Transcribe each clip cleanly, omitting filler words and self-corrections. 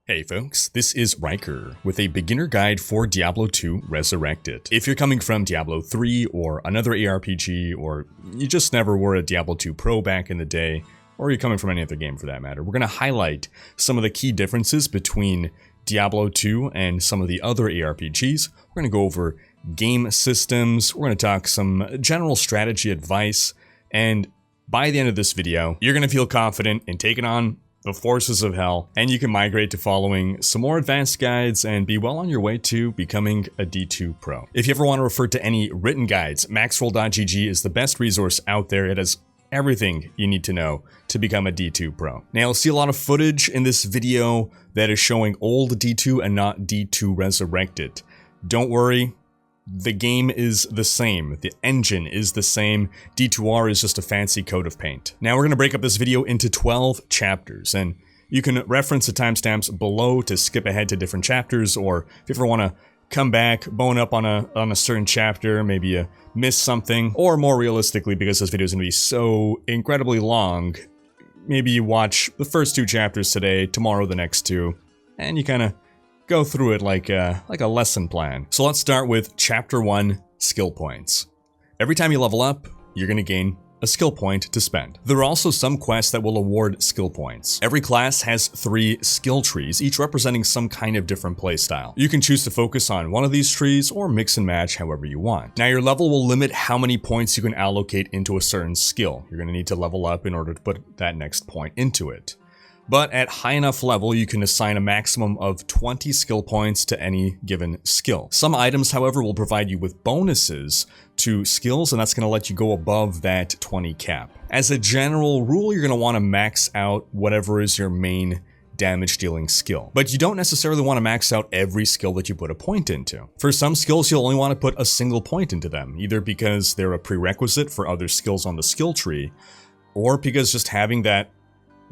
Hey folks, this is Riker with a beginner guide for Diablo 2 Resurrected. If you're coming from Diablo 3 or another ARPG, or you just never were a Diablo 2 pro back in the day, or you're coming from any other game for that matter, we're going to highlight some of the key differences between Diablo 2 and some of the other ARPGs. We're going to go over game systems, we're going to talk some general strategy advice, and by the end of this video, you're going to feel confident in taking on the forces of hell, and you can migrate to following some more advanced guides and be well on your way to becoming a D2 pro. If you ever want to refer to any written guides, maxroll.gg is the best resource out there. It has everything you need to know to become a D2 pro. Now, you'll see a lot of footage in this video that is showing old D2 and not D2 Resurrected. Don't worry. The game is the same, the engine is the same, D2R is just a fancy coat of paint. Now we're going to break up this video into 12 chapters, and you can reference the timestamps below to skip ahead to different chapters, or if you ever want to come back, bone up on a certain chapter, maybe you missed something, or more realistically, because this video is going to be so incredibly long, maybe you watch the first 2 chapters today, tomorrow the next 2, and you kind of go through it like a lesson plan. So let's start with Chapter 1, Skill Points. Every time you level up, you're going to gain a skill point to spend. There are also some quests that will award skill points. Every class has 3 skill trees, each representing some kind of different playstyle. You can choose to focus on one of these trees or mix and match however you want. Now your level will limit how many points you can allocate into a certain skill. You're going to need to level up in order to put that next point into it. But at high enough level, you can assign a maximum of 20 skill points to any given skill. Some items, however, will provide you with bonuses to skills, and that's going to let you go above that 20 cap. As a general rule, you're going to want to max out whatever is your main damage dealing skill. But you don't necessarily want to max out every skill that you put a point into. For some skills, you'll only want to put a single point into them, either because they're a prerequisite for other skills on the skill tree, or because just having that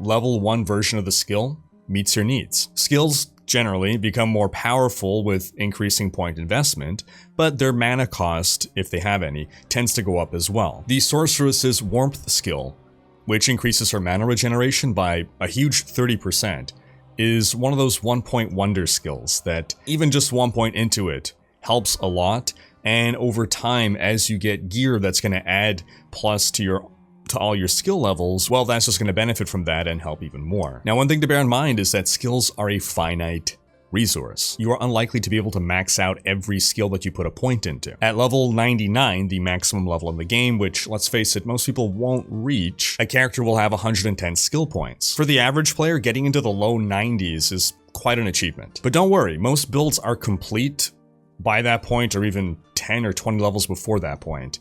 level 1 version of the skill meets your needs. Skills generally become more powerful with increasing point investment, but their mana cost, if they have any, tends to go up as well. The Sorceress's Warmth skill, which increases her mana regeneration by a huge 30%, is one of those 1-point wonder skills that even just 1 point into it helps a lot, and over time, as you get gear that's going to add plus to all your skill levels, well, that's just going to benefit from that and help even more. Now, one thing to bear in mind is that skills are a finite resource. You are unlikely to be able to max out every skill that you put a point into. At level 99, the maximum level in the game, which, let's face it, most people won't reach, a character will have 110 skill points. For the average player, getting into the low 90s is quite an achievement. But don't worry, most builds are complete by that point, or even 10 or 20 levels before that point.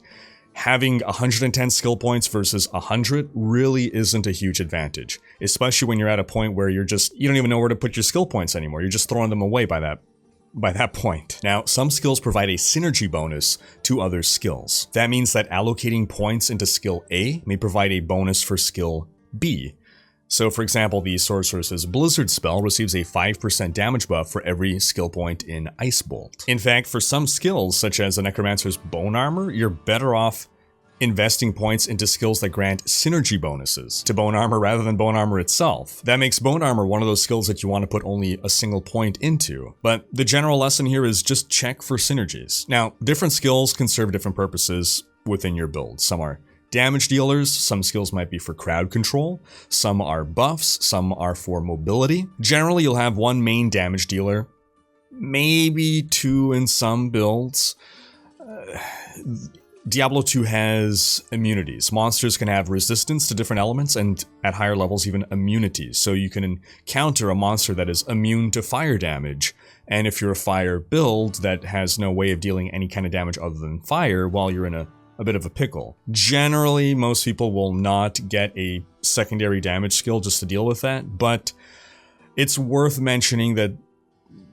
Having 110 skill points versus 100 really isn't a huge advantage, especially when you're at a point where you don't even know where to put your skill points anymore. You're just throwing them away by that point. Now, some skills provide a synergy bonus to other skills. That means that allocating points into skill A may provide a bonus for skill B. So, for example, the Sorceress's Blizzard spell receives a 5% damage buff for every skill point in Ice Bolt. In fact, for some skills, such as the Necromancer's Bone Armor, you're better off investing points into skills that grant synergy bonuses to Bone Armor rather than Bone Armor itself. That makes Bone Armor one of those skills that you want to put only a single point into. But the general lesson here is just check for synergies. Now, different skills can serve different purposes within your build. Some are damage dealers, some skills might be for crowd control, some are buffs, some are for mobility. Generally, you'll have one main damage dealer, maybe 2 in some builds. Diablo 2 has immunities. Monsters can have resistance to different elements, and at higher levels even immunities. So you can encounter a monster that is immune to fire damage, and if you're a fire build that has no way of dealing any kind of damage other than fire, well, you're in a bit of a pickle. Generally, most people will not get a secondary damage skill just to deal with that, but it's worth mentioning that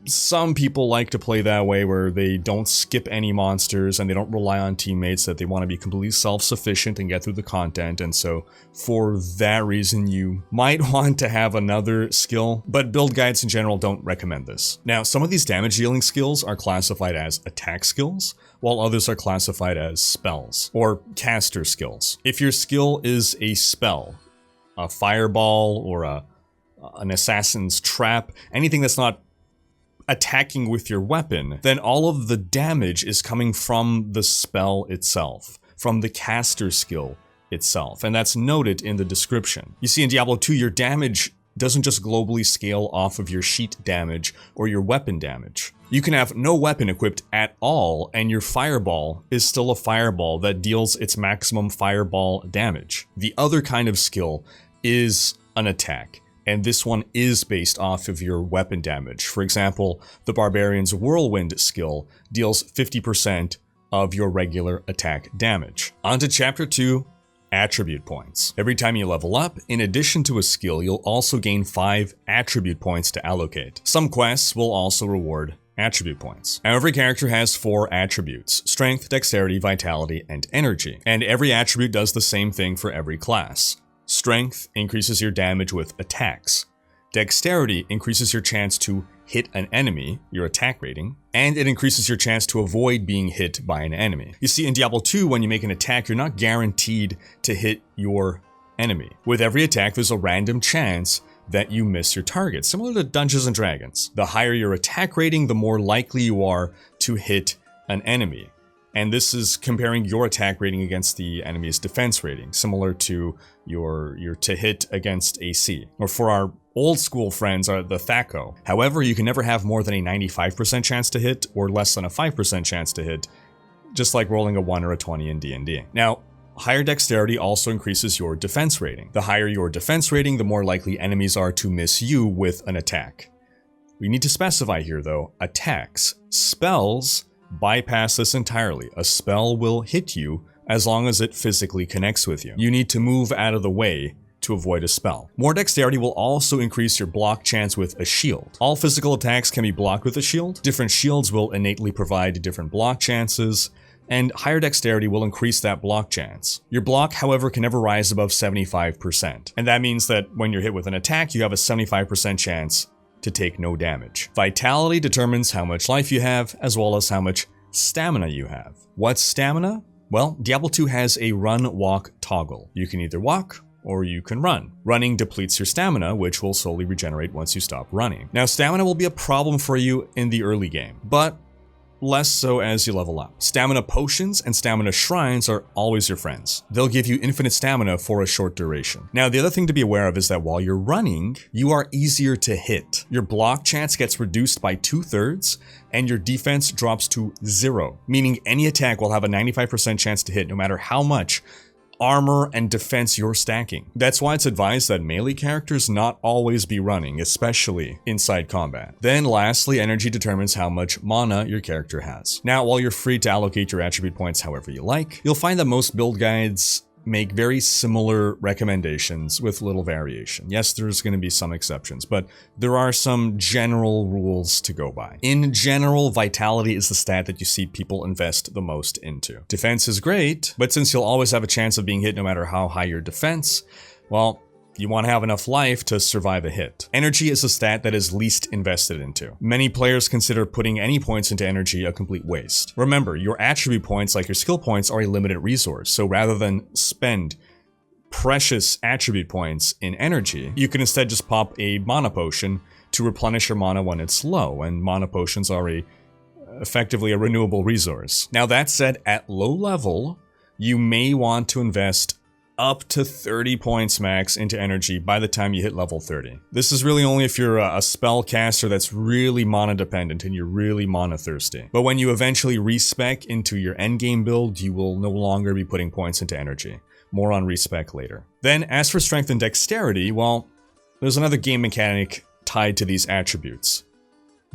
some people like to play that way, where they don't skip any monsters and they don't rely on teammates, that they want to be completely self-sufficient and get through the content, and so for that reason you might want to have another skill, but build guides in general don't recommend this. Now, some of these damage dealing skills are classified as attack skills, while others are classified as spells, or caster skills. If your skill is a spell, a fireball or a an assassin's trap, anything that's not attacking with your weapon, then all of the damage is coming from the spell itself, from the caster skill itself, and that's noted in the description. You see, in Diablo 2, your damage doesn't just globally scale off of your sheet damage or your weapon damage. You can have no weapon equipped at all, and your fireball is still a fireball that deals its maximum fireball damage. The other kind of skill is an attack, and this one is based off of your weapon damage. For example, the Barbarian's Whirlwind skill deals 50% of your regular attack damage. On to Chapter 2, Attribute Points. Every time you level up, in addition to a skill, you'll also gain 5 attribute points to allocate. Some quests will also reward attribute points. Now, every character has 4 attributes: strength, dexterity, vitality, and energy. And every attribute does the same thing for every class. Strength increases your damage with attacks. Dexterity increases your chance to hit an enemy, your attack rating, and it increases your chance to avoid being hit by an enemy. You see, in Diablo 2, when you make an attack, you're not guaranteed to hit your enemy. With every attack, there's a random chance that you miss your target, similar to Dungeons & Dragons. The higher your attack rating, the more likely you are to hit an enemy. And this is comparing your attack rating against the enemy's defense rating, similar to your to hit against AC. Or for our old school friends are the THAC0. However, you can never have more than a 95% chance to hit or less than a 5% chance to hit, just like rolling a 1 or a 20 in D&D. Now, higher dexterity also increases your defense rating. The higher your defense rating, the more likely enemies are to miss you with an attack. We need to specify here though, attacks. Spells bypass this entirely. A spell will hit you as long as it physically connects with you. You need to move out of the way to avoid a spell. More dexterity will also increase your block chance with a shield. All physical attacks can be blocked with a shield. Different shields will innately provide different block chances, and higher dexterity will increase that block chance. Your block, however, can never rise above 75%, and that means that when you're hit with an attack, you have a 75% chance to take no damage. Vitality determines how much life you have, as well as how much stamina you have. What's stamina? Well, Diablo 2 has a run-walk toggle. You can either walk, or you can run. Running depletes your stamina, which will slowly regenerate once you stop running. Now, stamina will be a problem for you in the early game, but less so as you level up. Stamina potions and stamina shrines are always your friends. They'll give you infinite stamina for a short duration. Now, the other thing to be aware of is that while you're running, you are easier to hit. Your block chance gets reduced by 2/3, and your defense drops to 0, meaning any attack will have a 95% chance to hit no matter how much armor and defense you're stacking. That's why it's advised that melee characters not always be running, especially inside combat. Then lastly, energy determines how much mana your character has. Now, while you're free to allocate your attribute points however you like, you'll find that most build guides make very similar recommendations with little variation. Yes, there's going to be some exceptions, but there are some general rules to go by. In general, vitality is the stat that you see people invest the most into. Defense is great, but since you'll always have a chance of being hit no matter how high your defense, well, you want to have enough life to survive a hit. Energy is a stat that is least invested into. Many players consider putting any points into energy a complete waste. Remember, your attribute points, like your skill points, are a limited resource, so rather than spend precious attribute points in energy, you can instead just pop a mana potion to replenish your mana when it's low, and mana potions are effectively a renewable resource. Now that said, at low level, you may want to invest up to 30 points max into energy by the time you hit level 30. This is really only if you're a spellcaster that's really mana dependent and you're really mana thirsty. But when you eventually respec into your endgame build, you will no longer be putting points into energy. More on respec later. Then as for strength and dexterity, well, there's another game mechanic tied to these attributes.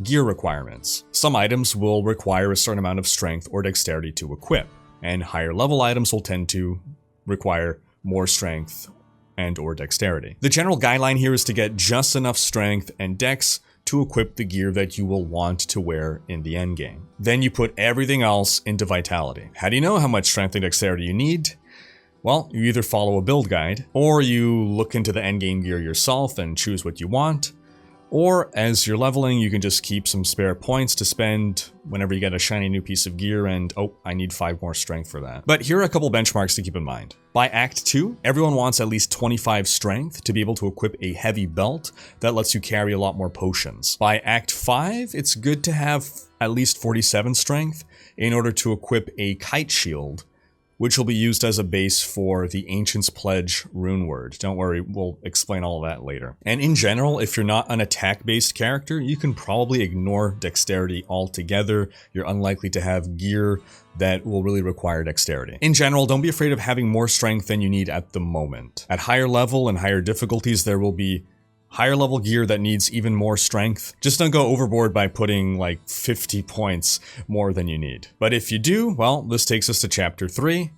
Gear requirements. Some items will require a certain amount of strength or dexterity to equip, and higher level items will tend to require more strength and or dexterity. The general guideline here is to get just enough strength and dex to equip the gear that you will want to wear in the endgame. Then you put everything else into vitality. How do you know how much strength and dexterity you need? Well, you either follow a build guide, or you look into the endgame gear yourself and choose what you want, Or as you're leveling, you can just keep some spare points to spend whenever you get a shiny new piece of gear and, oh, I need 5 more strength for that. But here are a couple benchmarks to keep in mind. By Act 2, everyone wants at least 25 strength to be able to equip a heavy belt that lets you carry a lot more potions. By Act 5, it's good to have at least 47 strength in order to equip a kite shield, which will be used as a base for the Ancient's Pledge runeword. Don't worry, we'll explain all of that later. And in general, if you're not an attack-based character, you can probably ignore dexterity altogether. You're unlikely to have gear that will really require dexterity. In general, don't be afraid of having more strength than you need at the moment. At higher level and higher difficulties, there will be higher level gear that needs even more strength. Just don't go overboard by putting like 50 points more than you need. But if you do, well, this takes us to Chapter 3,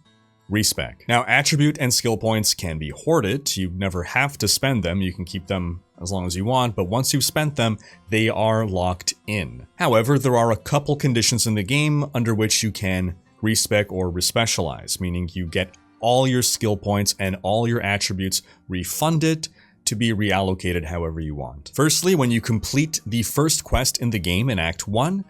Respec. Now, attribute and skill points can be hoarded. You never have to spend them. You can keep them as long as you want, but once you've spent them, they are locked in. However, there are a couple conditions in the game under which you can respec or respecialize, meaning you get all your skill points and all your attributes refunded to be reallocated however you want. Firstly, when you complete the first quest in the game in Act 1,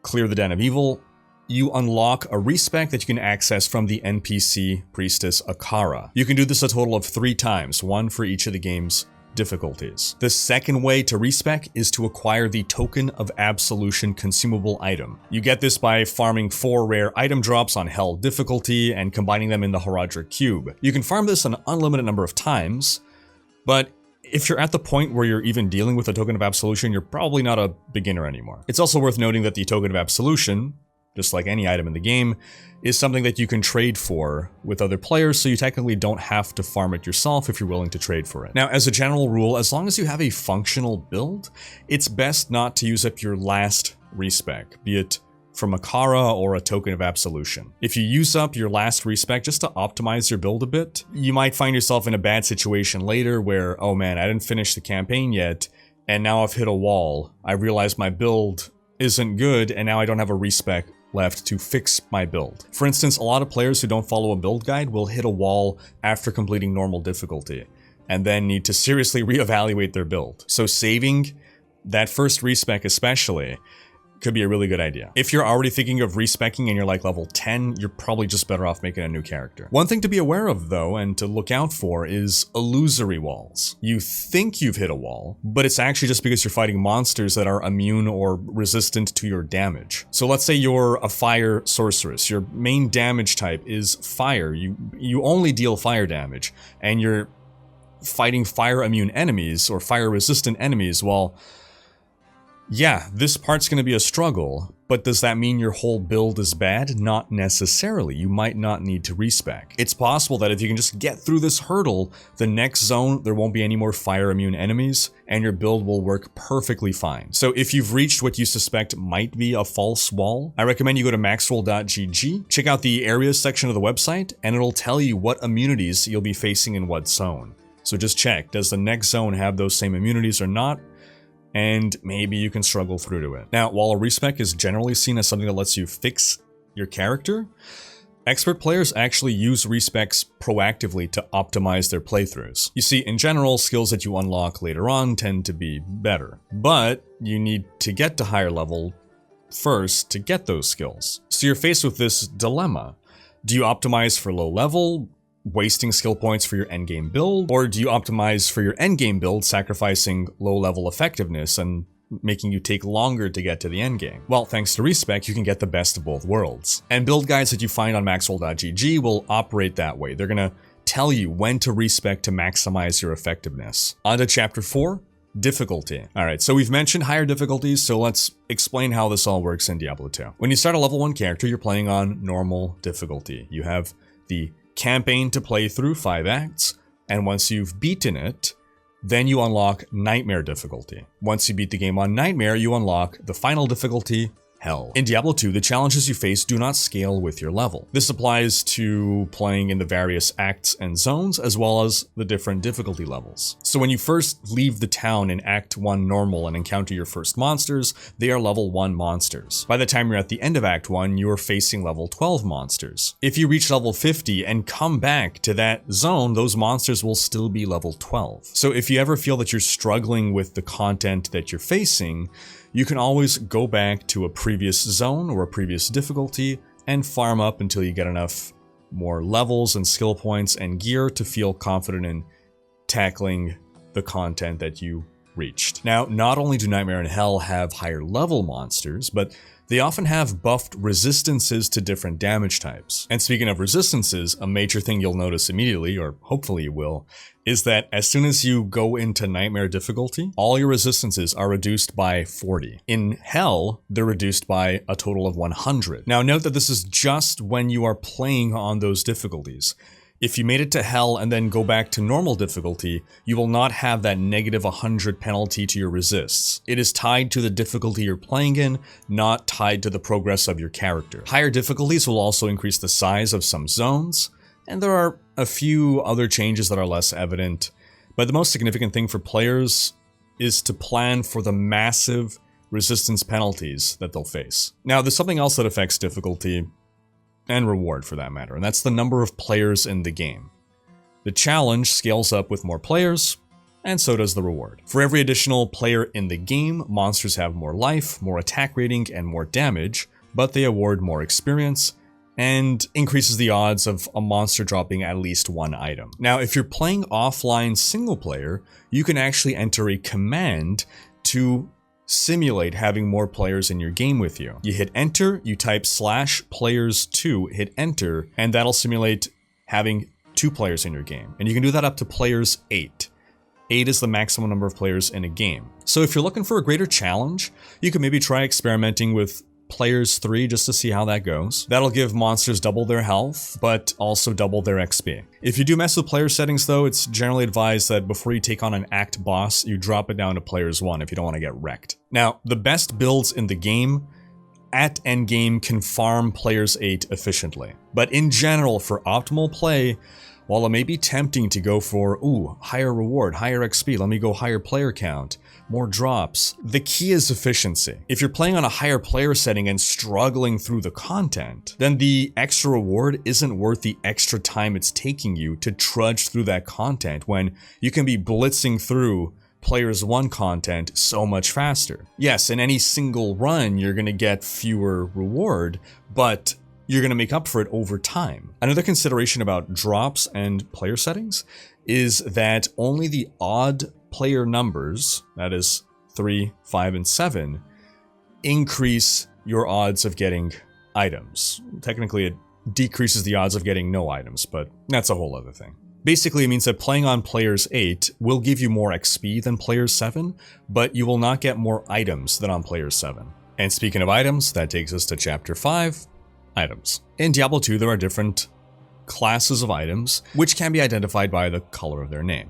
Clear the Den of Evil, you unlock a respec that you can access from the NPC Priestess Akara. You can do this a total of 3 times, 1 for each of the game's difficulties. The second way to respec is to acquire the Token of Absolution consumable item. You get this by farming 4 rare item drops on Hell difficulty and combining them in the Horadric Cube. You can farm this an unlimited number of times, but if you're at the point where you're even dealing with a Token of Absolution, you're probably not a beginner anymore. It's also worth noting that the Token of Absolution, just like any item in the game, is something that you can trade for with other players, so you technically don't have to farm it yourself if you're willing to trade for it. Now, as a general rule, as long as you have a functional build, it's best not to use up your last respec, be it from Akara or a Token of Absolution. If you use up your last respec just to optimize your build a bit, you might find yourself in a bad situation later where, oh man, I didn't finish the campaign yet, and now I've hit a wall. I realize my build isn't good, and now I don't have a respec left to fix my build. For instance, a lot of players who don't follow a build guide will hit a wall after completing normal difficulty, and then need to seriously reevaluate their build. So saving that first respec especially could be a really good idea. If you're already thinking of respecing and you're like level 10, you're probably just better off making a new character. One thing to be aware of though, and to look out for, is illusory walls. You think you've hit a wall, but it's actually just because you're fighting monsters that are immune or resistant to your damage. So let's say you're a fire sorceress. Your main damage type is fire. You only deal fire damage, and you're fighting fire immune enemies or fire resistant enemies. Well, yeah, this part's going to be a struggle, but does that mean your whole build is bad? Not necessarily. You might not need to respec. It's possible that if you can just get through this hurdle, the next zone there won't be any more fire immune enemies, and your build will work perfectly fine. So if you've reached what you suspect might be a false wall, I recommend you go to maxroll.gg, check out the areas section of the website, and it'll tell you what immunities you'll be facing in what zone. So just check, does the next zone have those same immunities or not? And maybe you can struggle through to it. Now, while a respec is generally seen as something that lets you fix your character, expert players actually use respecs proactively to optimize their playthroughs. You see, in general, skills that you unlock later on tend to be better, but you need to get to higher level first to get those skills. So you're faced with this dilemma. Do you optimize for low level, wasting skill points for your endgame build, or do you optimize for your endgame build, sacrificing low-level effectiveness and making you take longer to get to the endgame? Well, thanks to Respec, you can get the best of both worlds. And build guides that you find on maxroll.gg will operate that way. They're gonna tell you when to respec to maximize your effectiveness. On to Chapter 4, Difficulty. Alright, so we've mentioned higher difficulties, so let's explain how this all works in Diablo 2. When you start a level 1 character, you're playing on normal difficulty. You have the campaign to play through 5 acts, and once you've beaten it, then you unlock Nightmare difficulty. Once you beat the game on Nightmare, you unlock the final difficulty, hell. In Diablo 2, the challenges you face do not scale with your level. This applies to playing in the various acts and zones, as well as the different difficulty levels. So when you first leave the town in Act 1 normal and encounter your first monsters, they are level 1 monsters. By the time you're at the end of Act 1, you are facing level 12 monsters. If you reach level 50 and come back to that zone, those monsters will still be level 12. So if you ever feel that you're struggling with the content that you're facing, you can always go back to a previous zone or a previous difficulty and farm up until you get enough more levels and skill points and gear to feel confident in tackling the content that you reached. Now, not only do Nightmare and Hell have higher level monsters, but they often have buffed resistances to different damage types. And speaking of resistances, a major thing you'll notice immediately, or hopefully you will, is that as soon as you go into Nightmare difficulty, all your resistances are reduced by 40. In Hell, they're reduced by a total of 100. Now note that this is just when you are playing on those difficulties. If you made it to Hell and then go back to normal difficulty, you will not have that negative 100 penalty to your resists. It is tied to the difficulty you're playing in, not tied to the progress of your character. Higher difficulties will also increase the size of some zones, and there are a few other changes that are less evident, but the most significant thing for players is to plan for the massive resistance penalties that they'll face. Now, there's something else that affects difficulty, and reward for that matter, and that's the number of players in the game. The challenge scales up with more players, and so does the reward. For every additional player in the game, monsters have more life, more attack rating, and more damage, but they award more experience, and increases the odds of a monster dropping at least one item. Now, if you're playing offline single player, you can actually enter a command to simulate having more players in your game with you. You hit enter, you type /players2, hit enter, and that'll simulate having 2 players in your game. And you can do that up to players 8. 8 is the maximum number of players in a game. So if you're looking for a greater challenge, you can maybe try experimenting with players 3 just to see how that goes. That'll give monsters double their health, but also double their XP. If you do mess with player settings though, it's generally advised that before you take on an act boss, you drop it down to players 1 if you don't want to get wrecked. Now, the best builds in the game at endgame can farm players 8 efficiently. But in general, for optimal play, while it may be tempting to go for, higher reward, higher XP, let me go higher player count, more drops, the key is efficiency. If you're playing on a higher player setting and struggling through the content, then the extra reward isn't worth the extra time it's taking you to trudge through that content when you can be blitzing through players 1 content so much faster. Yes, in any single run, you're gonna get fewer reward, but you're going to make up for it over time. Another consideration about drops and player settings is that only the odd player numbers, that is 3, 5, and 7, increase your odds of getting items. Technically, it decreases the odds of getting no items, but that's a whole other thing. Basically, it means that playing on players 8 will give you more XP than players 7, but you will not get more items than on players 7. And speaking of items, that takes us to Chapter 5, items. In Diablo 2, there are different classes of items, which can be identified by the color of their name.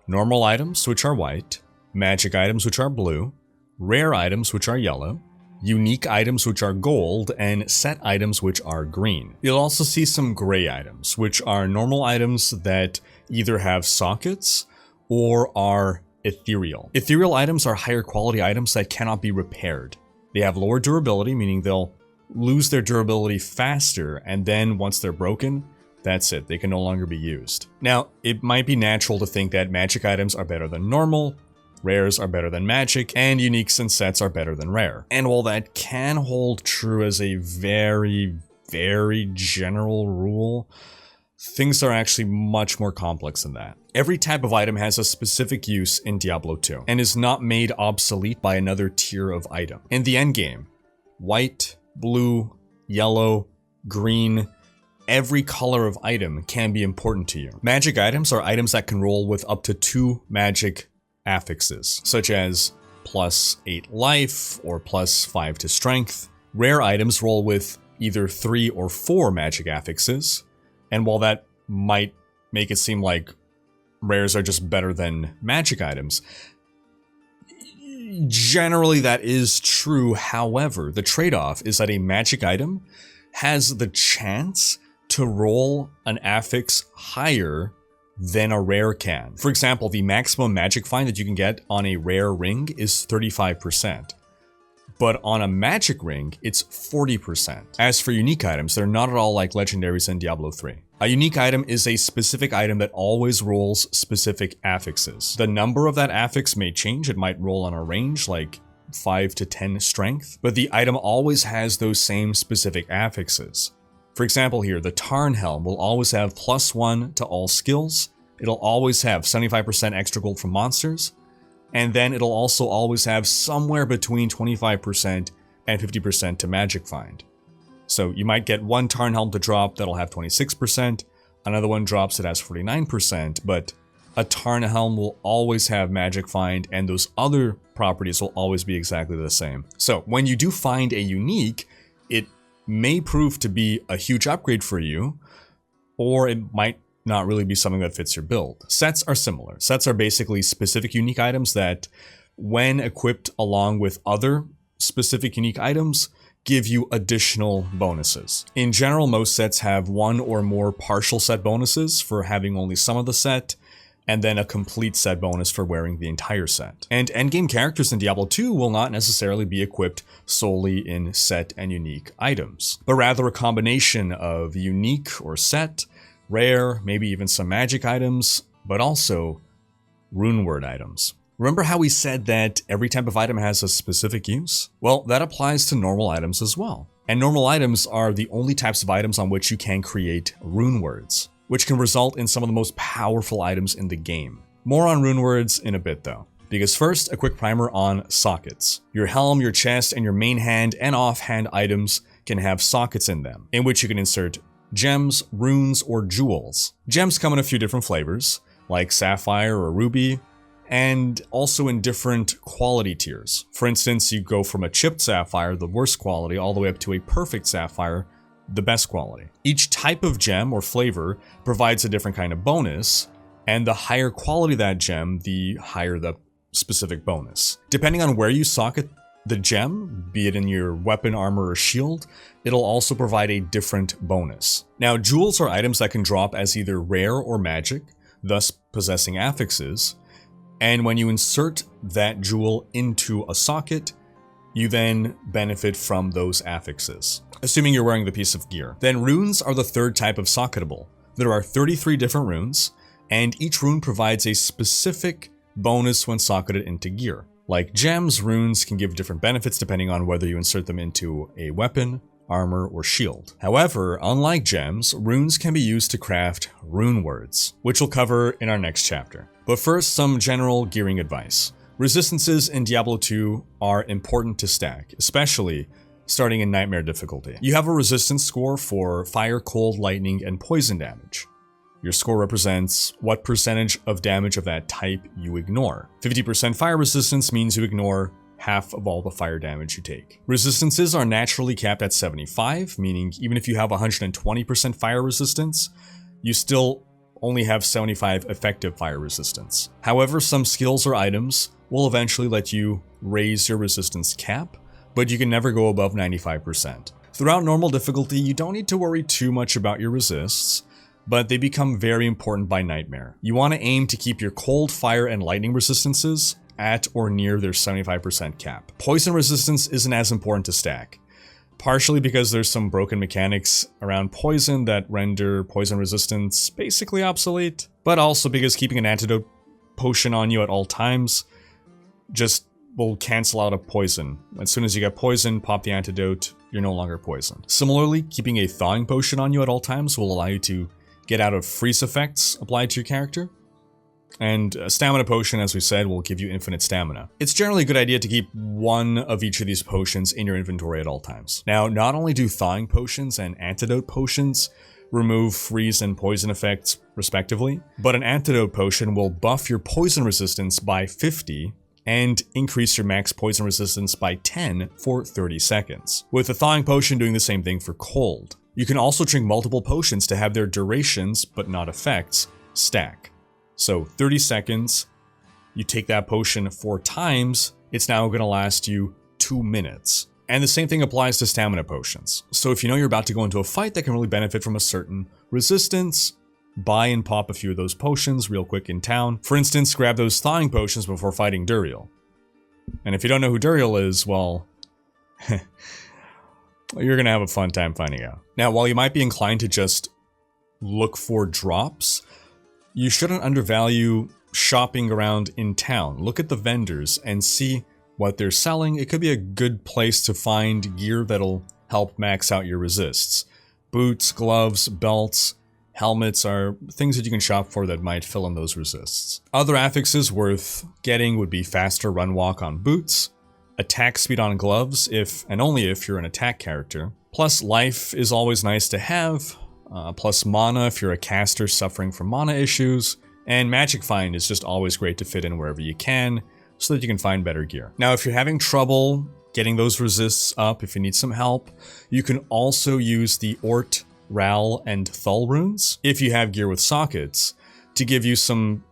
Normal items, which are white, magic items, which are blue, rare items, which are yellow, unique items, which are gold, and set items, which are green. You'll also see some gray items, which are normal items that either have sockets or are ethereal. Ethereal items are higher quality items that cannot be repaired. They have lower durability, meaning they'll lose their durability faster, and then once they're broken, that's it, they can no longer be used. Now, it might be natural to think that magic items are better than normal, rares are better than magic, and uniques and sets are better than rare. And while that can hold true as a very, very general rule, things are actually much more complex than that. Every type of item has a specific use in Diablo 2, and is not made obsolete by another tier of item. In the endgame, white, blue, yellow, green, every color of item can be important to you. Magic items are items that can roll with up to 2 magic affixes, such as +8 life or +5 to strength. Rare items roll with either 3 or 4 magic affixes, and while that might make it seem like rares are just better than magic items, Generally, that is true. However, the trade-off is that a magic item has the chance to roll an affix higher than a rare can. For example, the maximum magic find that you can get on a rare ring is 35%. But on a magic ring, it's 40%. As for unique items, they're not at all like legendaries in Diablo 3. A unique item is a specific item that always rolls specific affixes. The number of that affix may change. It might roll on a range like 5 to 10 strength, but the item always has those same specific affixes. For example here, the Tarn Helm will always have +1 to all skills. It'll always have 75% extra gold from monsters. And then it'll also always have somewhere between 25% and 50% to magic find. So you might get one Tarn Helm to drop that'll have 26%, another one drops it has 49%, but a Tarn Helm will always have magic find and those other properties will always be exactly the same. So when you do find a unique, it may prove to be a huge upgrade for you, or it might not really be something that fits your build. Sets are similar. Sets are basically specific unique items that, when equipped along with other specific unique items, give you additional bonuses. In general, most sets have one or more partial set bonuses for having only some of the set, and then a complete set bonus for wearing the entire set. And endgame characters in Diablo 2 will not necessarily be equipped solely in set and unique items, but rather a combination of unique or set, rare, maybe even some magic items, but also runeword items. Remember how we said that every type of item has a specific use? Well, that applies to normal items as well. And normal items are the only types of items on which you can create runewords, which can result in some of the most powerful items in the game. More on runewords in a bit though, because first, a quick primer on sockets. Your helm, your chest, and your main hand and offhand items can have sockets in them, in which you can insert gems, runes, or jewels. Gems come in a few different flavors, like sapphire or ruby, and also in different quality tiers. For instance, you go from a chipped sapphire, the worst quality, all the way up to a perfect sapphire, the best quality. Each type of gem or flavor provides a different kind of bonus, and the higher quality that gem, the higher the specific bonus. Depending on where you socket the gem, be it in your weapon, armor, or shield, it'll also provide a different bonus. Now, jewels are items that can drop as either rare or magic, thus possessing affixes, and when you insert that jewel into a socket, you then benefit from those affixes, assuming you're wearing the piece of gear. Then runes are the third type of socketable. There are 33 different runes, and each rune provides a specific bonus when socketed into gear. Like gems, runes can give different benefits depending on whether you insert them into a weapon, armor, or shield. However, unlike gems, runes can be used to craft runewords, which we'll cover in our next chapter. But first, some general gearing advice. Resistances in Diablo 2 are important to stack, especially starting in Nightmare difficulty. You have a resistance score for fire, cold, lightning, and poison damage. Your score represents what percentage of damage of that type you ignore. 50% fire resistance means you ignore half of all the fire damage you take. Resistances are naturally capped at 75, meaning even if you have 120% fire resistance, you still only have 75 effective fire resistance. However, some skills or items will eventually let you raise your resistance cap, but you can never go above 95%. Throughout normal difficulty, you don't need to worry too much about your resists, but they become very important by Nightmare. You want to aim to keep your cold, fire, and lightning resistances at or near their 75% cap. Poison resistance isn't as important to stack, partially because there's some broken mechanics around poison that render poison resistance basically obsolete, but also because keeping an antidote potion on you at all times just will cancel out a poison. As soon as you get poison, pop the antidote, you're no longer poisoned. Similarly, keeping a thawing potion on you at all times will allow you to get out of freeze effects applied to your character. And a stamina potion, as we said, will give you infinite stamina. It's generally a good idea to keep one of each of these potions in your inventory at all times. Now, not only do thawing potions and antidote potions remove freeze and poison effects respectively, but an antidote potion will buff your poison resistance by 50 and increase your max poison resistance by 10 for 30 seconds, with the thawing potion doing the same thing for cold. You can also drink multiple potions to have their durations, but not effects, stack. So 30 seconds, you take that potion 4 times, it's now going to last you 2 minutes. And the same thing applies to stamina potions. So if you know you're about to go into a fight that can really benefit from a certain resistance, buy and pop a few of those potions real quick in town. For instance, grab those thawing potions before fighting Duriel. And if you don't know who Duriel is, well, you're going to have a fun time finding out. Now, while you might be inclined to just look for drops, you shouldn't undervalue shopping around in town. Look at the vendors and see what they're selling. It could be a good place to find gear that'll help max out your resists. Boots, gloves, belts, helmets are things that you can shop for that might fill in those resists. Other affixes worth getting would be faster run walk on boots, attack speed on gloves if and only if you're an attack character. Plus life is always nice to have, plus mana if you're a caster suffering from mana issues, and magic find is just always great to fit in wherever you can so that you can find better gear. Now if you're having trouble getting those resists up, if you need some help, you can also use the Ort, Ral, and Thul runes, if you have gear with sockets, to give you some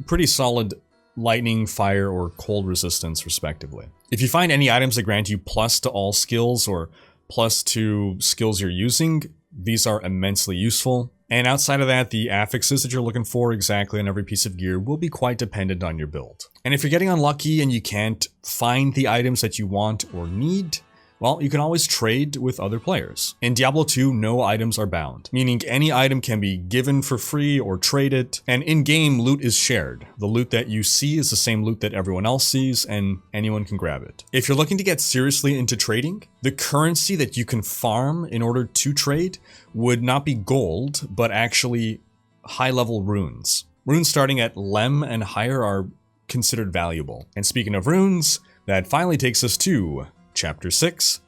pretty solid lightning, fire, or cold resistance respectively. If you find any items that grant you plus to all skills or plus to skills you're using, these are immensely useful. And outside of that, the affixes that you're looking for exactly on every piece of gear will be quite dependent on your build. And if you're getting unlucky and you can't find the items that you want or need, well, you can always trade with other players. In Diablo 2, no items are bound, meaning any item can be given for free or traded, and in-game loot is shared. The loot that you see is the same loot that everyone else sees, and anyone can grab it. If you're looking to get seriously into trading, the currency that you can farm in order to trade would not be gold, but actually high-level runes. Runes starting at Lem and higher are considered valuable. And speaking of runes, that finally takes us to Chapter 6,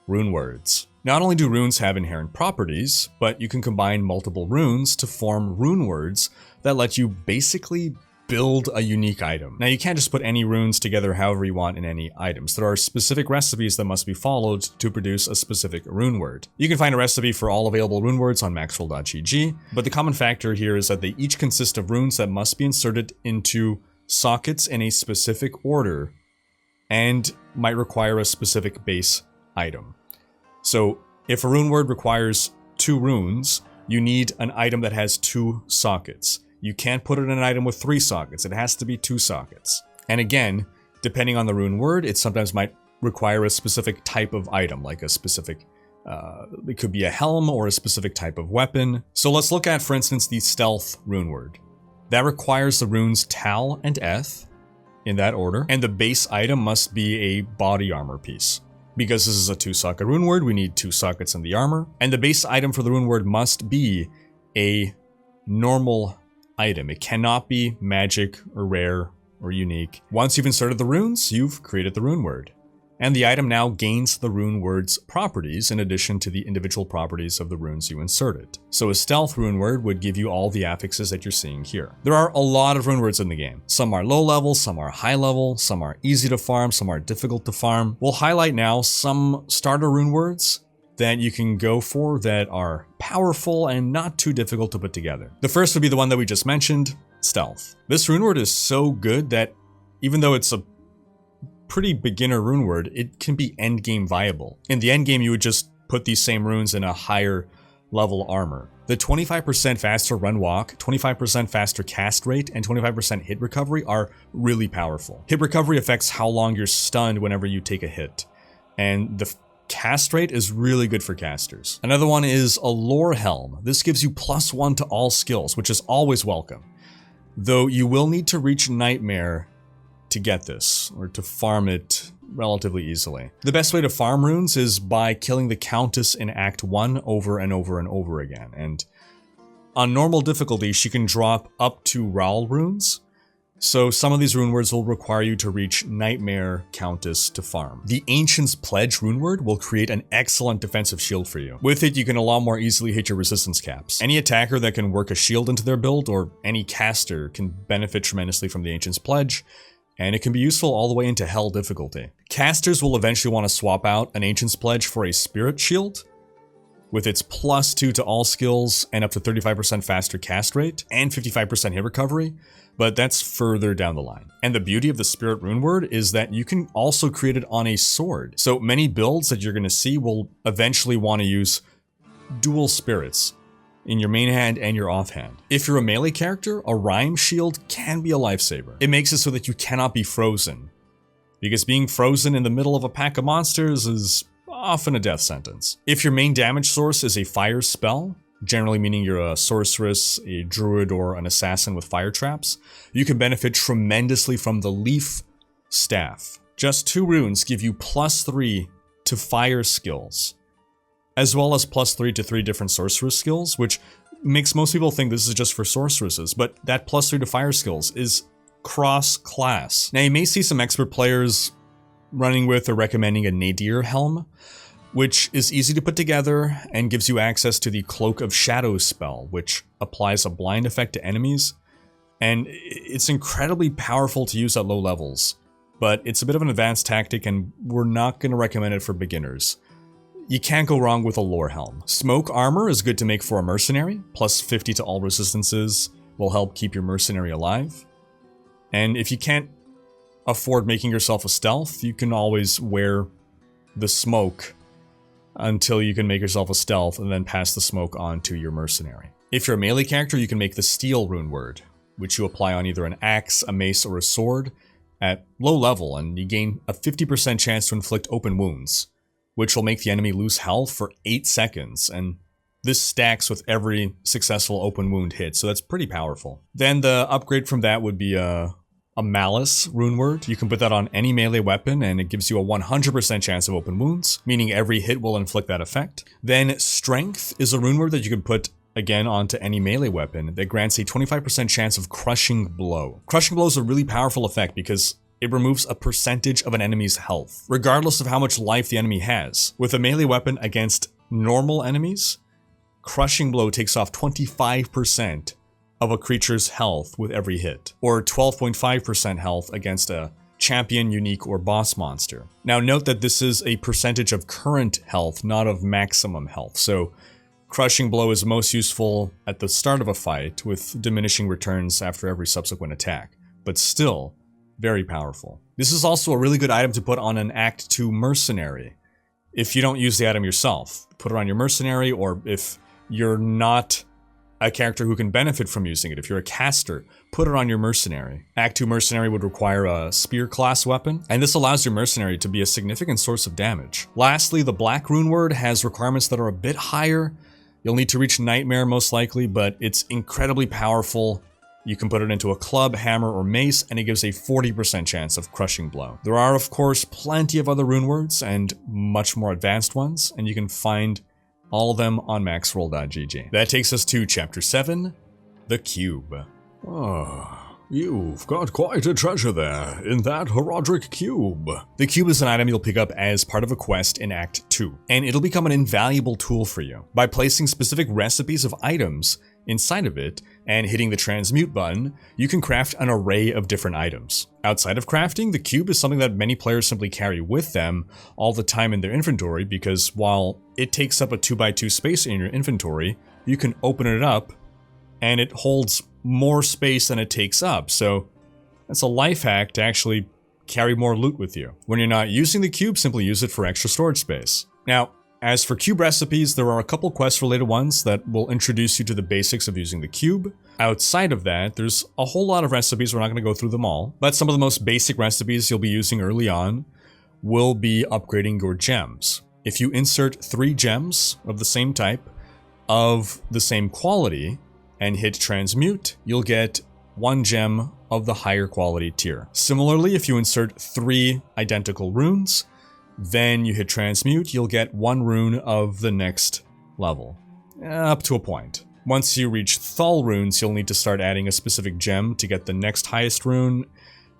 Runewords. Not only do runes have inherent properties, but you can combine multiple runes to form runewords that let you basically build a unique item. Now you can't just put any runes together however you want in any items. There are specific recipes that must be followed to produce a specific runeword. You can find a recipe for all available runewords on maxroll.gg, but the common factor here is that they each consist of runes that must be inserted into sockets in a specific order and might require a specific base item. So if a rune word requires 2 runes, you need an item that has 2 sockets. You can't put it in an item with 3 sockets, it has to be 2 sockets. And again, depending on the rune word, it sometimes might require a specific type of item, like a specific, it could be a helm or a specific type of weapon. So let's look at, for instance, the stealth rune word. That requires the runes Tal and Eth, in that order, and the base item must be a body armor piece. Because this is a 2-socket rune word, we need 2 sockets in the armor, and the base item for the rune word must be a normal item. It cannot be magic or rare or unique. Once you've inserted the runes, you've created the rune word. And the item now gains the rune word's properties in addition to the individual properties of the runes you inserted. So a stealth rune word would give you all the affixes that you're seeing here. There are a lot of rune words in the game. Some are low level, some are high level, some are easy to farm, some are difficult to farm. We'll highlight now some starter rune words that you can go for that are powerful and not too difficult to put together. The first would be the one that we just mentioned, stealth. This rune word is so good that even though it's a pretty beginner rune word, it can be endgame viable. In the endgame, you would just put these same runes in a higher level armor. The 25% faster run walk, 25% faster cast rate, and 25% hit recovery are really powerful. Hit recovery affects how long you're stunned whenever you take a hit, and the cast rate is really good for casters. Another one is a lore helm. This gives you +1 to all skills, which is always welcome. Though you will need to reach Nightmare to get this, or to farm it relatively easily. The best way to farm runes is by killing the Countess in Act 1 over and over and over again, and on normal difficulty she can drop up to Rawl runes, so some of these rune words will require you to reach Nightmare Countess to farm. The Ancient's Pledge rune word will create an excellent defensive shield for you. With it, you can a lot more easily hit your resistance caps. Any attacker that can work a shield into their build, or any caster, can benefit tremendously from the Ancient's Pledge, and it can be useful all the way into Hell difficulty. Casters will eventually want to swap out an Ancient's Pledge for a Spirit Shield, with its +2 to all skills and up to 35% faster cast rate and 55% hit recovery, but that's further down the line. And the beauty of the Spirit Runeword is that you can also create it on a sword. So many builds that you're going to see will eventually want to use dual spirits in your main hand and your offhand. If you're a melee character, a Rhyme Shield can be a lifesaver. It makes it so that you cannot be frozen, because being frozen in the middle of a pack of monsters is often a death sentence. If your main damage source is a fire spell, generally meaning you're a sorceress, a druid, or an assassin with fire traps, you can benefit tremendously from the Leaf Staff. Just 2 runes give you +3 to fire skills, as well as +3 to 3 different sorceress skills, which makes most people think this is just for sorceresses, but that +3 to fire skills is cross-class. Now, you may see some expert players running with or recommending a Nadir Helm, which is easy to put together and gives you access to the Cloak of Shadows spell, which applies a blind effect to enemies, and it's incredibly powerful to use at low levels, but it's a bit of an advanced tactic and we're not going to recommend it for beginners. You can't go wrong with a Lore Helm. Smoke Armor is good to make for a Mercenary, +50 to all resistances will help keep your Mercenary alive. And if you can't afford making yourself a stealth, you can always wear the smoke until you can make yourself a stealth and then pass the smoke on to your Mercenary. If you're a melee character, you can make the Steel Runeword, which you apply on either an axe, a mace, or a sword at low level, and you gain a 50% chance to inflict open wounds, which will make the enemy lose health for 8 seconds, and this stacks with every successful open wound hit, so that's pretty powerful. Then the upgrade from that would be a Malice Runeword. You can put that on any melee weapon and it gives you a 100% chance of open wounds, meaning every hit will inflict that effect. Then Strength is a runeword that you can put again onto any melee weapon that grants a 25% chance of Crushing Blow. Crushing Blow is a really powerful effect because it removes a percentage of an enemy's health, regardless of how much life the enemy has. With a melee weapon against normal enemies, Crushing Blow takes off 25% of a creature's health with every hit, or 12.5% health against a champion, unique, or boss monster. Now note that this is a percentage of current health, not of maximum health, so Crushing Blow is most useful at the start of a fight, with diminishing returns after every subsequent attack, but still very powerful. This is also a really good item to put on an Act 2 Mercenary. If you don't use the item yourself, put it on your Mercenary, or if you're not a character who can benefit from using it. If you're a caster, put it on your Mercenary. Act 2 Mercenary would require a Spear class weapon, and this allows your Mercenary to be a significant source of damage. Lastly, the Black Runeword has requirements that are a bit higher. You'll need to reach Nightmare most likely, but it's incredibly powerful. You can put it into a club, hammer, or mace, and it gives a 40% chance of Crushing Blow. There are, of course, plenty of other runewords and much more advanced ones, and you can find all of them on maxroll.gg. That takes us to Chapter 7, The Cube. Ah, you've got quite a treasure there in that Horadric Cube. The Cube is an item you'll pick up as part of a quest in Act 2, and it'll become an invaluable tool for you. By placing specific recipes of items inside of it and hitting the transmute button, you can craft an array of different items. Outside of crafting, the cube is something that many players simply carry with them all the time in their inventory, because while it takes up a 2x2 space in your inventory, you can open it up and it holds more space than it takes up, so that's a life hack to actually carry more loot with you. When you're not using the cube, simply use it for extra storage space. Now, as for cube recipes, there are a couple quest-related ones that will introduce you to the basics of using the cube. Outside of that, there's a whole lot of recipes, we're not going to go through them all, but some of the most basic recipes you'll be using early on will be upgrading your gems. If you insert 3 gems of the same type, of the same quality, and hit transmute, you'll get 1 gem of the higher quality tier. Similarly, if you insert 3 identical runes, then you hit transmute, you'll get 1 rune of the next level. Up to a point. Once you reach Thal runes, you'll need to start adding a specific gem to get the next highest rune,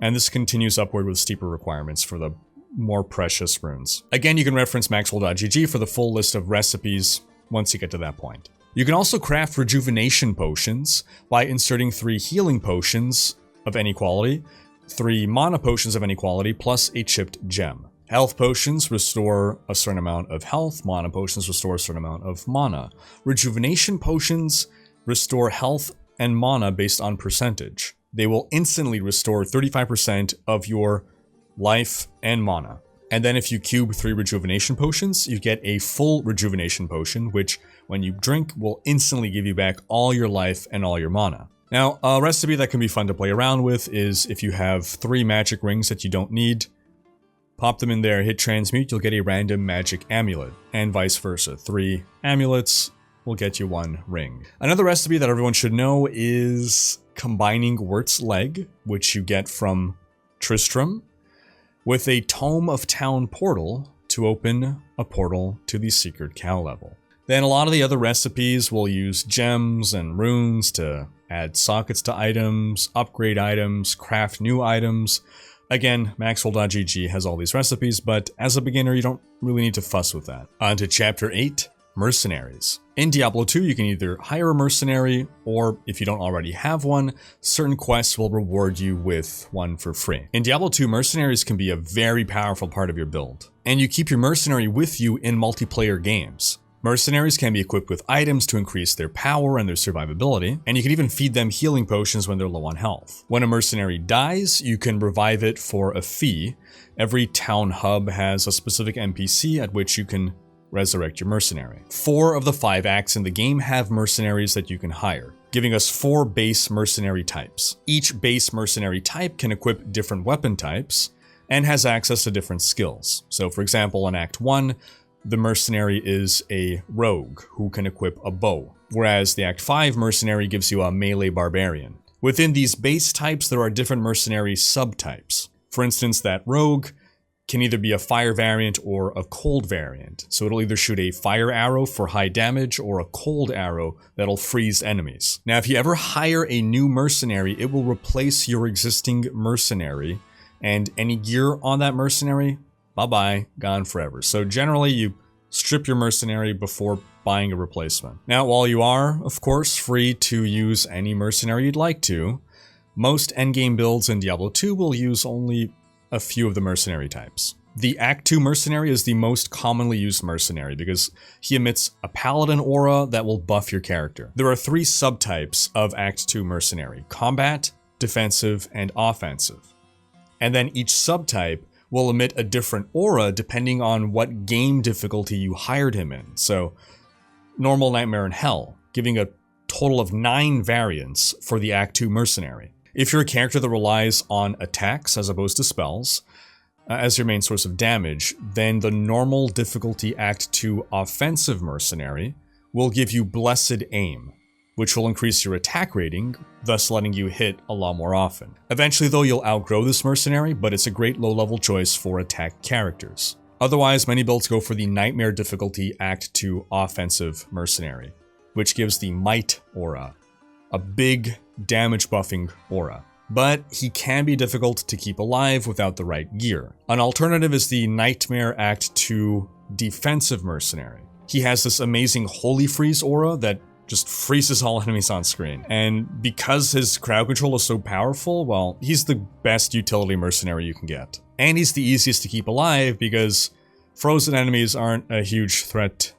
and this continues upward with steeper requirements for the more precious runes. Again, you can reference maxroll.gg for the full list of recipes once you get to that point. You can also craft rejuvenation potions by inserting 3 healing potions of any quality, 3 mana potions of any quality, plus a chipped gem. Health potions restore a certain amount of health. Mana potions restore a certain amount of mana. Rejuvenation potions restore health and mana based on percentage. They will instantly restore 35% of your life and mana. And then if you cube 3 rejuvenation potions, you get a full rejuvenation potion, which when you drink will instantly give you back all your life and all your mana. Now, a recipe that can be fun to play around with is if you have 3 magic rings that you don't need, pop them in there, hit transmute, you'll get a random magic amulet, and vice versa. 3 amulets will get you 1 ring. Another recipe that everyone should know is combining Wirt's Leg, which you get from Tristram, with a Tome of Town portal to open a portal to the Secret Cow level. Then a lot of the other recipes will use gems and runes to add sockets to items, upgrade items, craft new items. Again, Maxwell.gg has all these recipes, but as a beginner, you don't really need to fuss with that. On to Chapter 8, Mercenaries. In Diablo 2, you can either hire a mercenary, or if you don't already have one, certain quests will reward you with one for free. In Diablo 2, mercenaries can be a very powerful part of your build, and you keep your mercenary with you in multiplayer games. Mercenaries can be equipped with items to increase their power and their survivability, and you can even feed them healing potions when they're low on health. When a mercenary dies, you can revive it for a fee. Every town hub has a specific NPC at which you can resurrect your mercenary. 4 of the 5 acts in the game have mercenaries that you can hire, giving us 4 base mercenary types. Each base mercenary type can equip different weapon types and has access to different skills. So for example, in Act 1, the mercenary is a rogue who can equip a bow, whereas the Act 5 mercenary gives you a melee barbarian. Within these base types, there are different mercenary subtypes. For instance, that rogue can either be a fire variant or a cold variant. So it'll either shoot a fire arrow for high damage or a cold arrow that'll freeze enemies. Now, if you ever hire a new mercenary, it will replace your existing mercenary, and any gear on that mercenary, bye-bye, gone forever. So generally, you strip your mercenary before buying a replacement. Now, while you are, of course, free to use any mercenary you'd like to, most endgame builds in Diablo 2 will use only a few of the mercenary types. The Act 2 mercenary is the most commonly used mercenary because he emits a paladin aura that will buff your character. There are 3 subtypes of Act 2 mercenary: combat, defensive, and offensive. And then each subtype will emit a different aura depending on what game difficulty you hired him in. So, normal, nightmare, and hell, giving a total of 9 variants for the Act 2 mercenary. If you're a character that relies on attacks as opposed to spells as your main source of damage, then the normal difficulty Act 2 offensive mercenary will give you Blessed Aim, which will increase your attack rating, thus letting you hit a lot more often. Eventually though, you'll outgrow this mercenary, but it's a great low-level choice for attack characters. Otherwise, many builds go for the Nightmare difficulty Act 2 offensive mercenary, which gives the Might aura, a big damage buffing aura. But he can be difficult to keep alive without the right gear. An alternative is the Nightmare Act 2 defensive mercenary. He has this amazing Holy Freeze aura that just freezes all enemies on screen. And because his crowd control is so powerful, well, he's the best utility mercenary you can get. And he's the easiest to keep alive because frozen enemies aren't a huge threat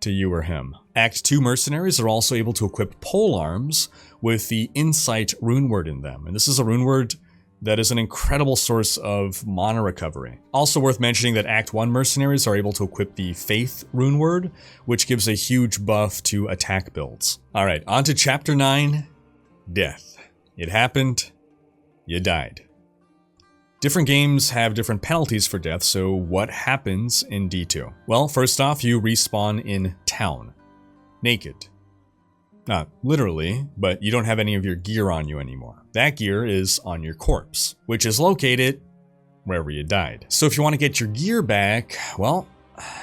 to you or him. Act 2 mercenaries are also able to equip polearms with the Insight runeword in them. And this is a runeword that is an incredible source of mana recovery. Also worth mentioning that Act 1 mercenaries are able to equip the Faith runeword, which gives a huge buff to attack builds. Alright, on to Chapter 9, Death. It happened, you died. Different games have different penalties for death, so what happens in D2? Well, first off, you respawn in town, naked. Not literally, but you don't have any of your gear on you anymore. That gear is on your corpse, which is located wherever you died. So if you want to get your gear back, well,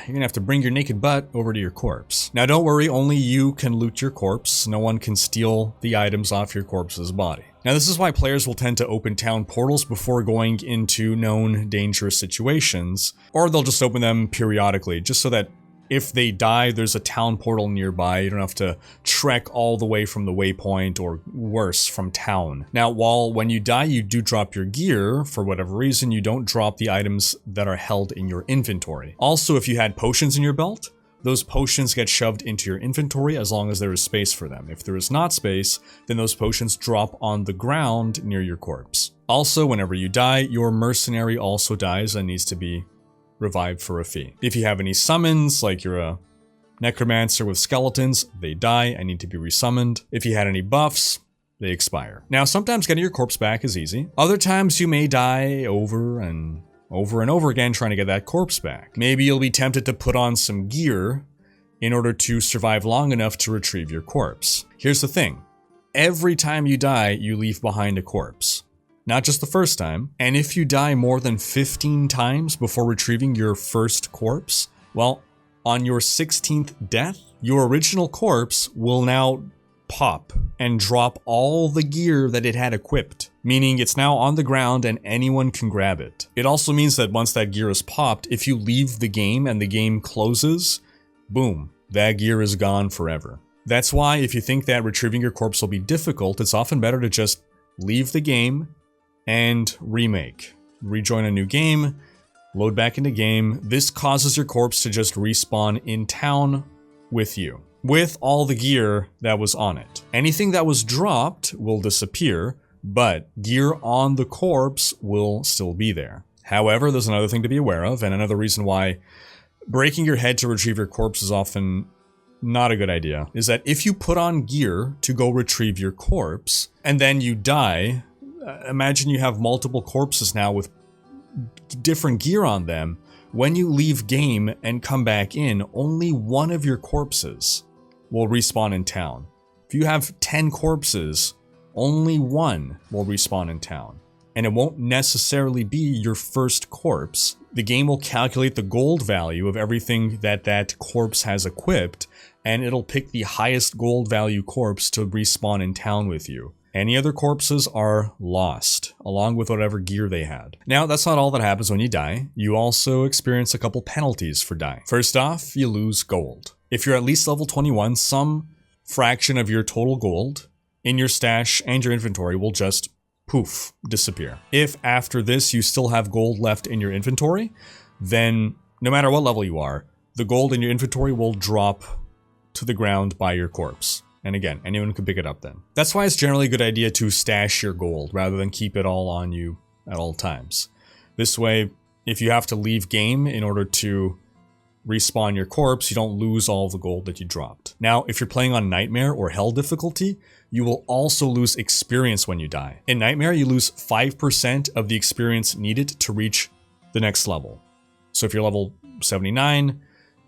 you're gonna have to bring your naked butt over to your corpse. Now don't worry, only you can loot your corpse. No one can steal the items off your corpse's body. Now this is why players will tend to open town portals before going into known dangerous situations, or they'll just open them periodically, just so that if they die, there's a town portal nearby. You don't have to trek all the way from the waypoint, or worse, from town. Now, when you die, you do drop your gear. For whatever reason, you don't drop the items that are held in your inventory. Also, if you had potions in your belt, those potions get shoved into your inventory as long as there is space for them. If there is not space, then those potions drop on the ground near your corpse. Also, whenever you die, your mercenary also dies and needs to be revived for a fee. If you have any summons, like you're a necromancer with skeletons, they die and need to be resummoned. If you had any buffs, they expire. Now, sometimes getting your corpse back is easy. Other times you may die over and over again trying to get that corpse back. Maybe you'll be tempted to put on some gear in order to survive long enough to retrieve your corpse. Here's the thing. Every time you die, you leave behind a corpse. Not just the first time. And if you die more than 15 times before retrieving your first corpse, well, on your 16th death, your original corpse will now pop and drop all the gear that it had equipped, meaning it's now on the ground and anyone can grab it. It also means that once that gear is popped, if you leave the game and the game closes, boom, that gear is gone forever. That's why if you think that retrieving your corpse will be difficult, it's often better to just leave the game and rejoin a new game, load back into game. This causes your corpse to just respawn in town with you, with all the gear that was on it. Anything that was dropped will disappear, but gear on the corpse will still be there. However, there's another thing to be aware of, and another reason why breaking your head to retrieve your corpse is often not a good idea, is that if you put on gear to go retrieve your corpse, and then you die, imagine you have multiple corpses now with different gear on them. When you leave game and come back in, only one of your corpses will respawn in town. If you have 10 corpses, only one will respawn in town. And it won't necessarily be your first corpse. The game will calculate the gold value of everything that corpse has equipped, and it'll pick the highest gold value corpse to respawn in town with you. Any other corpses are lost, along with whatever gear they had. Now, that's not all that happens when you die. You also experience a couple penalties for dying. First off, you lose gold. If you're at least level 21, some fraction of your total gold in your stash and your inventory will just poof, disappear. If after this you still have gold left in your inventory, then no matter what level you are, the gold in your inventory will drop to the ground by your corpse. And again, anyone can pick it up then. That's why it's generally a good idea to stash your gold rather than keep it all on you at all times. This way, if you have to leave game in order to respawn your corpse, you don't lose all the gold that you dropped. Now, if you're playing on Nightmare or Hell difficulty, you will also lose experience when you die. In Nightmare, you lose 5% of the experience needed to reach the next level. So if you're level 79,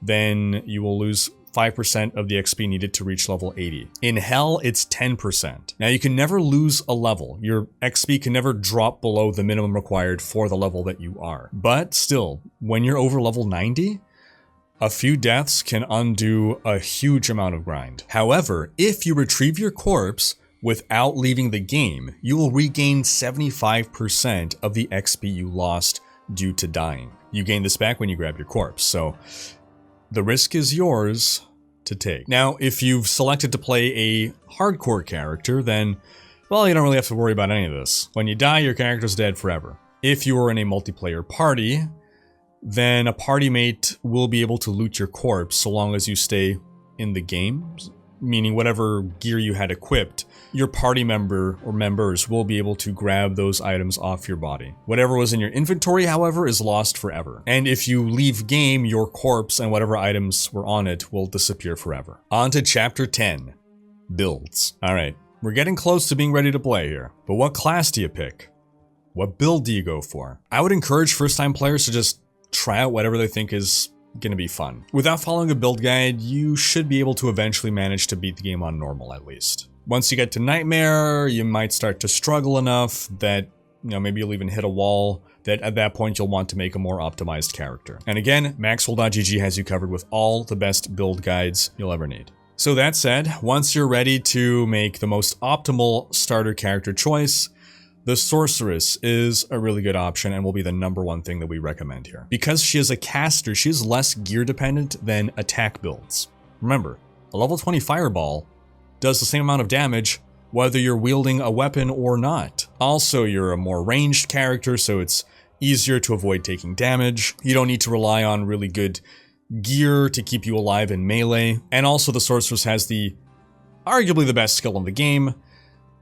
then you will lose 5% of the XP needed to reach level 80. In Hell, it's 10%. Now, you can never lose a level. Your XP can never drop below the minimum required for the level that you are. But still, when you're over level 90, a few deaths can undo a huge amount of grind. However, if you retrieve your corpse without leaving the game, you will regain 75% of the XP you lost due to dying. You gain this back when you grab your corpse, so the risk is yours to take. Now, if you've selected to play a hardcore character, then, well, you don't really have to worry about any of this. When you die, your character's dead forever. If you are in a multiplayer party, then a party mate will be able to loot your corpse so long as you stay in the game, meaning whatever gear you had equipped, your party member or members will be able to grab those items off your body. Whatever was in your inventory, however, is lost forever. And if you leave game, your corpse and whatever items were on it will disappear forever. On to Chapter 10, Builds. Alright, we're getting close to being ready to play here, but what class do you pick? What build do you go for? I would encourage first-time players to just try out whatever they think is gonna be fun. Without following a build guide, you should be able to eventually manage to beat the game on normal at least. Once you get to Nightmare, you might start to struggle enough that, maybe you'll even hit a wall that at that point you'll want to make a more optimized character. And again, Maxwell.gg has you covered with all the best build guides you'll ever need. So that said, once you're ready to make the most optimal starter character choice, The Sorceress is a really good option and will be the #1 thing that we recommend here. Because she is a caster, she is less gear dependent than attack builds. Remember, a level 20 Fireball does the same amount of damage whether you're wielding a weapon or not. Also, you're a more ranged character, so it's easier to avoid taking damage. You don't need to rely on really good gear to keep you alive in melee. And also the Sorceress has arguably the best skill in the game,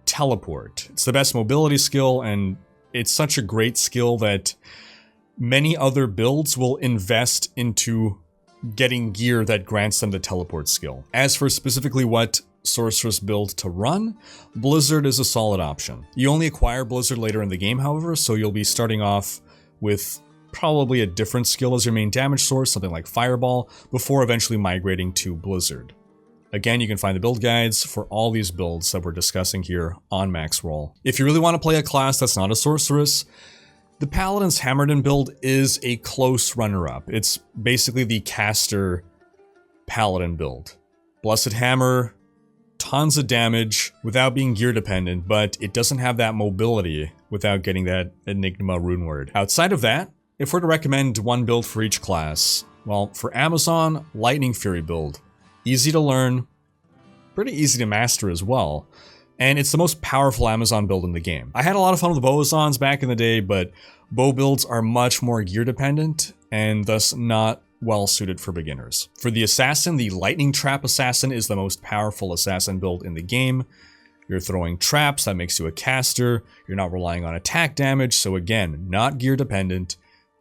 Teleport. It's the best mobility skill, and it's such a great skill that many other builds will invest into getting gear that grants them the Teleport skill. As for specifically what Sorceress build to run, Blizzard is a solid option. You only acquire Blizzard later in the game, however, so you'll be starting off with probably a different skill as your main damage source, something like Fireball, before eventually migrating to Blizzard. Again, you can find the build guides for all these builds that we're discussing here on Maxroll. If you really want to play a class that's not a Sorceress, the Paladin's Hammerdin build is a close runner-up. It's basically the caster Paladin build. Blessed Hammer, tons of damage without being gear dependent, but it doesn't have that mobility without getting that Enigma rune word. Outside of that, if we're to recommend one build for each class, well, for Amazon, Lightning Fury build. Easy to learn, pretty easy to master as well, and it's the most powerful Amazon build in the game. I had a lot of fun with Boazons back in the day, but bow builds are much more gear dependent and thus not well suited for beginners. For the Assassin, the Lightning Trap Assassin is the most powerful assassin build in the game. You're throwing traps, that makes you a caster. You're not relying on attack damage, so again, not gear dependent.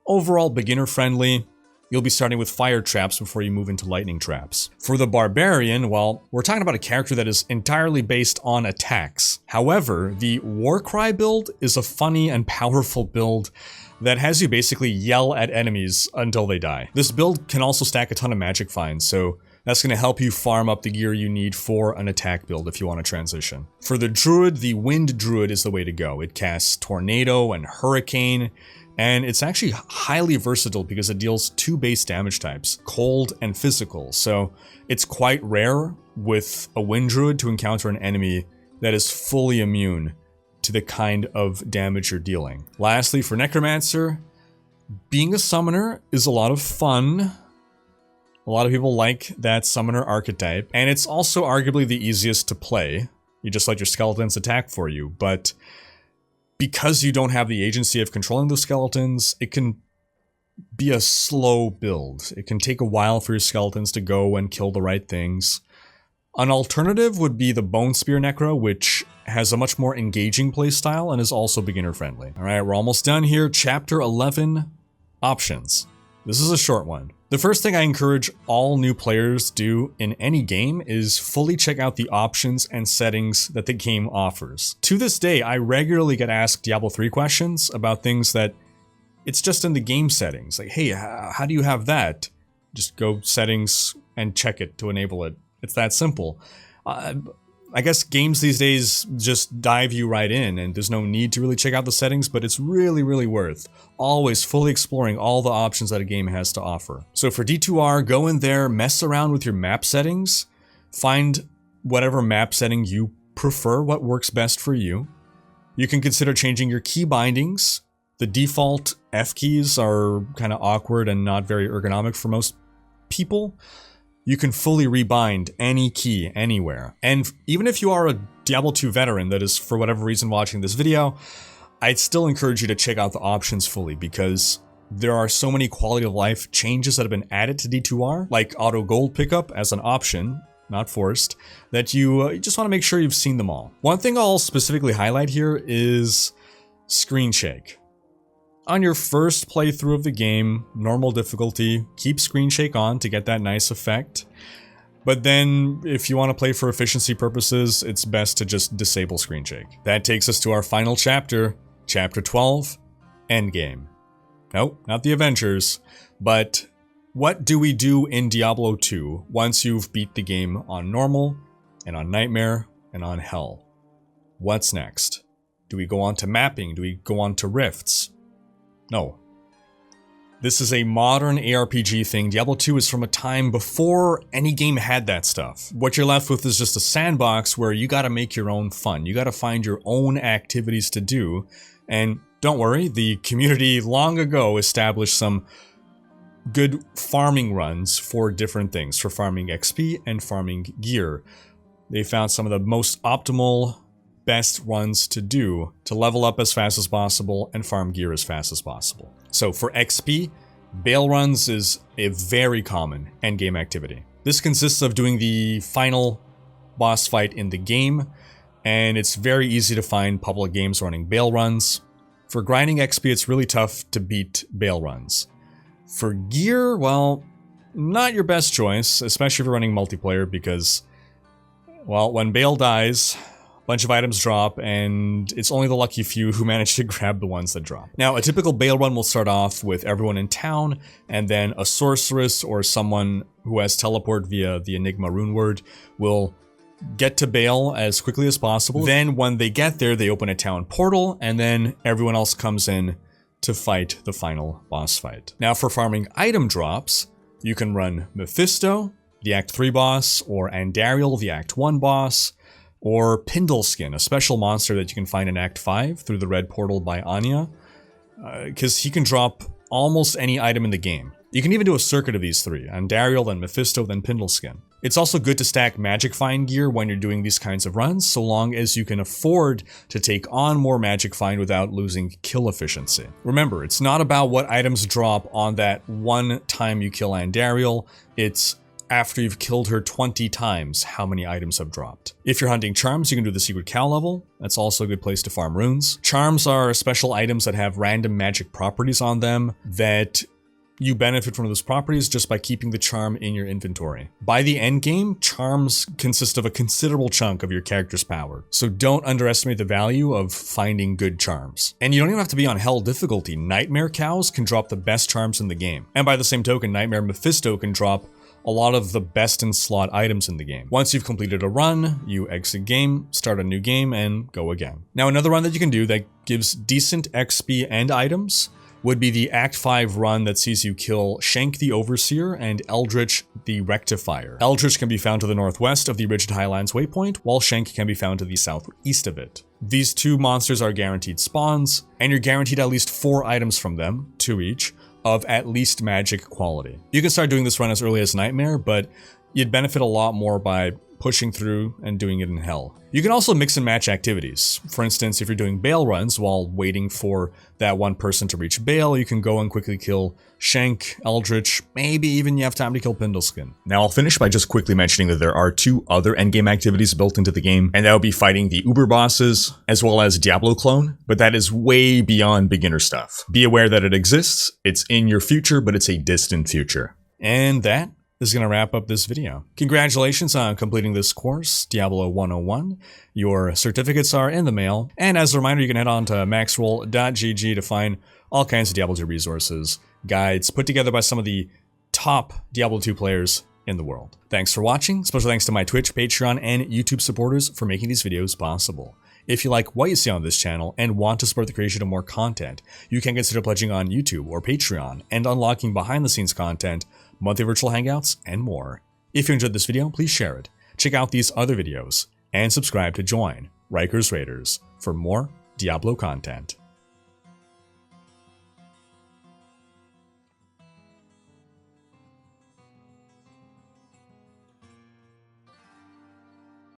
Overall beginner friendly. You'll be starting with fire traps before you move into lightning traps. For the Barbarian, well, we're talking about a character that is entirely based on attacks. However, the Warcry build is a funny and powerful build that has you basically yell at enemies until they die. This build can also stack a ton of magic finds, so that's going to help you farm up the gear you need for an attack build if you want to transition. For the Druid, the Wind Druid is the way to go. It casts Tornado and Hurricane, and it's actually highly versatile because it deals 2 base damage types, cold and physical, so it's quite rare with a Wind Druid to encounter an enemy that is fully immune to the kind of damage you're dealing. Lastly, for Necromancer, being a summoner is a lot of fun. A lot of people like that summoner archetype, and it's also arguably the easiest to play. You just let your skeletons attack for you, but because you don't have the agency of controlling those skeletons, it can be a slow build. It can take a while for your skeletons to go and kill the right things. An alternative would be the Bone Spear Necro, which has a much more engaging playstyle and is also beginner friendly. Alright, we're almost done here. Chapter 11, Options. This is a short one. The first thing I encourage all new players to do in any game is fully check out the options and settings that the game offers. To this day, I regularly get asked Diablo 3 questions about things that it's just in the game settings. Like, hey, how do you have that? Just go settings and check it to enable it. It's that simple. I guess games these days just dive you right in and there's no need to really check out the settings, but it's really, really worth always fully exploring all the options that a game has to offer. So for D2R, go in there, mess around with your map settings, find whatever map setting you prefer, what works best for you. You can consider changing your key bindings. The default F keys are kind of awkward and not very ergonomic for most people. You can fully rebind any key anywhere. And even if you are a Diablo 2 veteran that is for whatever reason watching this video, I'd still encourage you to check out the options fully because there are so many quality of life changes that have been added to D2R, like auto gold pickup as an option, not forced, that you just want to make sure you've seen them all. One thing I'll specifically highlight here is screen shake. On your first playthrough of the game, normal difficulty, keep screen shake on to get that nice effect. But then, if you want to play for efficiency purposes, it's best to just disable screen shake. That takes us to our final chapter, Chapter 12, Endgame. Nope, not the Avengers, but what do we do in Diablo 2 once you've beat the game on normal, and on nightmare, and on hell? What's next? Do we go on to mapping? Do we go on to rifts? No. This is a modern ARPG thing. Diablo 2 is from a time before any game had that stuff. What you're left with is just a sandbox where you gotta make your own fun. You gotta find your own activities to do. And don't worry, the community long ago established some good farming runs for different things, for farming XP and farming gear. They found some of the most optimal, best runs to do to level up as fast as possible and farm gear as fast as possible. So for XP, Bale runs is a very common endgame activity. This consists of doing the final boss fight in the game, and it's very easy to find public games running Bale runs. For grinding XP, it's really tough to beat Bale runs. For gear, well, not your best choice, especially if you're running multiplayer, because, well, when Bale dies, a bunch of items drop, and it's only the lucky few who manage to grab the ones that drop. Now, a typical Bale run will start off with everyone in town, and then a sorceress or someone who has teleport via the Enigma runeword will get to Bale as quickly as possible. Then when they get there, they open a town portal, and then everyone else comes in to fight the final boss fight. Now for farming item drops, you can run Mephisto, the Act 3 boss, or Andariel, the Act 1 boss, or Pindleskin, a special monster that you can find in Act 5 through the red portal by Anya, because he can drop almost any item in the game. You can even do a circuit of these three, Andariel, then Mephisto, then Pindleskin. It's also good to stack Magic Find gear when you're doing these kinds of runs, so long as you can afford to take on more Magic Find without losing kill efficiency. Remember, it's not about what items drop on that one time you kill Andariel, it's after you've killed her 20 times, how many items have dropped. If you're hunting charms, you can do the Secret Cow level. That's also a good place to farm runes. Charms are special items that have random magic properties on them that you benefit from those properties just by keeping the charm in your inventory. By the end game, charms consist of a considerable chunk of your character's power, so don't underestimate the value of finding good charms. And you don't even have to be on hell difficulty. Nightmare Cows can drop the best charms in the game. And by the same token, Nightmare Mephisto can drop a lot of the best in slot items in the game. Once you've completed a run, you exit game, start a new game, and go again. Now another run that you can do that gives decent XP and items would be the Act 5 run that sees you kill Shank the Overseer and Eldritch the Rectifier. Eldritch can be found to the northwest of the Rigid Highlands waypoint, while Shank can be found to the southeast of it. These two monsters are guaranteed spawns, and you're guaranteed at least 4 items from them, 2 each, of at least magic quality. You can start doing this run as early as Nightmare, but you'd benefit a lot more by pushing through and doing it in Hell. You can also mix and match activities. For instance, if you're doing Bale runs while waiting for that one person to reach Bale, you can go and quickly kill Shank, Eldritch, maybe even you have time to kill Pindleskin. Now I'll finish by just quickly mentioning that there are 2 other endgame activities built into the game, and that would be fighting the Uber bosses, as well as Diablo clone, but that is way beyond beginner stuff. Be aware that it exists, it's in your future, but it's a distant future. And that is going to wrap up this video. Congratulations on completing this course, Diablo 101. Your certificates are in the mail, and as a reminder, you can head on to maxroll.gg to find all kinds of Diablo 2 resources, guides put together by some of the top Diablo 2 players in the world. Thanks for watching. Special thanks to my Twitch, Patreon, and YouTube supporters for making these videos possible. If you like what you see on this channel and want to support the creation of more content, you can consider pledging on YouTube or Patreon and unlocking behind-the-scenes content, monthly virtual hangouts, and more. If you enjoyed this video, please share it. Check out these other videos, and subscribe to join Riker's Raiders for more Diablo content.